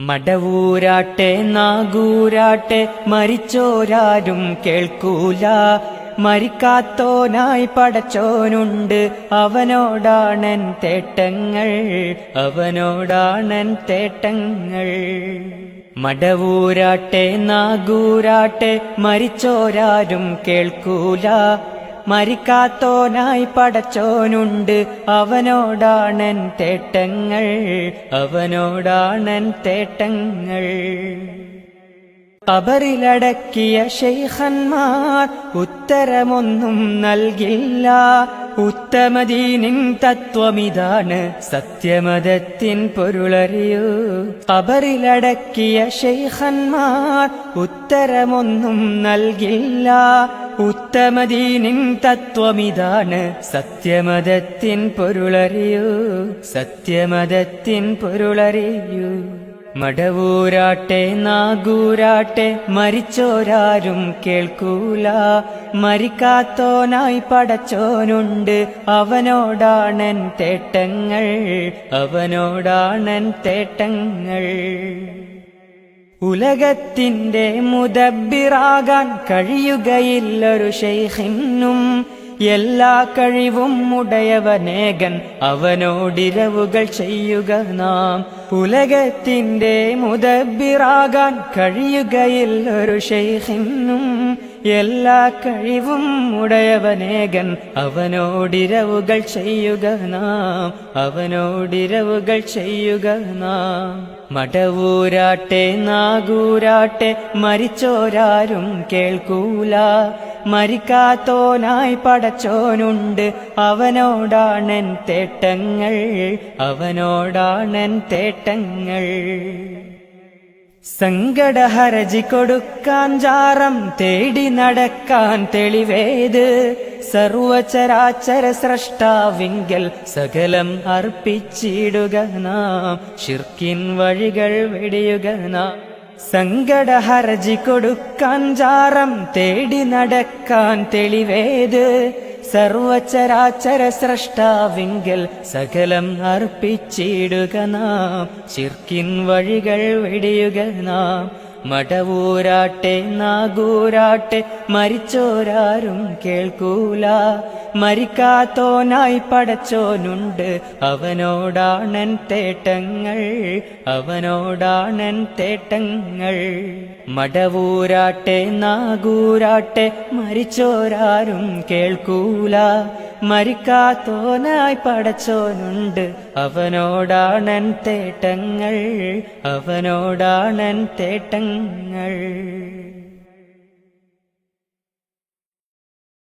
മടവൂരാട്ടെ നാഗൂരാട്ടെ മരിച്ചോരാരും കേൾക്കൂല. മരിക്കാത്തോനായി പടച്ചോനുണ്ട്, അവനോടാണൻ തേട്ടങ്ങൾ, അവനോടാണൻ തേട്ടങ്ങൾ. മടവൂരാട്ടെ നാഗൂരാട്ടെ മരിച്ചോരാരും കേൾക്കൂല. മരിക്കാത്തോനായി പടച്ചോനുണ്ട്, അവനോടാണൻ തേട്ടങ്ങൾ, അവനോടാണൻ തേട്ടങ്ങൾ. ഖബറിലടക്കിയ ശൈഖന്മാർ ഉത്തരമൊന്നും നൽകില്ല. ഉത്തമദീനിൻ തത്വമിതാണ്, സത്യമതത്തിൻ പൊരുളറിയൂ. ഖബറിലടക്കിയ ശൈഖന്മാർ ഉത്തരമൊന്നും നൽകില്ല. ഉത്തമദീനിൻ തത്വമിതാണ്, സത്യമതത്തിൻ പൊരുളറിയൂ, സത്യമതത്തിൻ പൊരുളറിയൂ. മടവൂരാട്ടെ നാഗൂരാട്ടെ മരിച്ചോരാരും കേൾക്കൂല. മരിക്കാത്തോനായി പടച്ചോനുണ്ട്, അവനോടാണൻ തേട്ടങ്ങൾ, അവനോടാണൻ തേട്ടങ്ങൾ. ഉലകത്തിന്റെ മുദബ്ബിറാകാൻ കഴിയുകയില്ലൊരു ശൈഖിനും, എല്ലാ കഴിവും ഉടയവനേകൻ, അവനോടിരവുകൾ ചെയ്യുക നാം. ഉലകത്തിന്റെ മുദബ്ബിറാകാൻ കഴിയുകയില്ലൊരു ശൈഖിനും, എല്ലാ കഴിവും ഉടയവനേകൻ, അവനോടിരവുകൾ ചെയ്യുക നാം, അവനോടിരവുകൾ ചെയ്യുക നാം. മടവൂരാട്ടെ നാഗൂരാട്ടെ മരിച്ചോരാരും കേൾക്കൂല. മരിക്കാത്തോനായി പടച്ചോനുണ്ട്, അവനോടാണൻ തേട്ടങ്ങൾ, അവനോടാണൻ തേട്ടങ്ങൾ. സങ്കടഹരജി കൊടുക്കാൻ ജാറം തേടി നടക്കാൻ തെളിവേത്, സർവചരാചര സ്രഷ്ടാവിങ്കൽ സകലം അർപ്പിച്ചിടുക നാം, ശിർക്കിൻ വഴികൾ വെടിയുക നാം. സങ്കടഹരജി കൊടുക്കാൻ ജാറം തേടി നടക്കാൻ തെളിവേത്, സർവചരാചര സ്രഷ്ടാവിങ്കൽ സകലം അർപ്പിച്ചിടുക നാം, ശിർക്കിൻ വഴികൾ വെടിയുക നാം. മടവൂരാട്ടെ നാഗൂരാട്ടെ മരിച്ചോരാരും കേൾക്കൂല. മരിക്കാത്തോനായി പടച്ചോനുണ്ട്, അവനോടാണൻ തേട്ടങ്ങൾ, അവനോടാണൻ തേട്ടങ്ങൾ. മടവൂരാട്ടെ നാഗൂരാട്ടെ മരിച്ചോരാരും കേൾക്കൂല. മരിക്കാത്തോനായി പടച്ചോനുണ്ട്, അവനോടാണൻ തേട്ടങ്ങൾ, അവനോടാണൻ തേട്ടങ്ങൾ.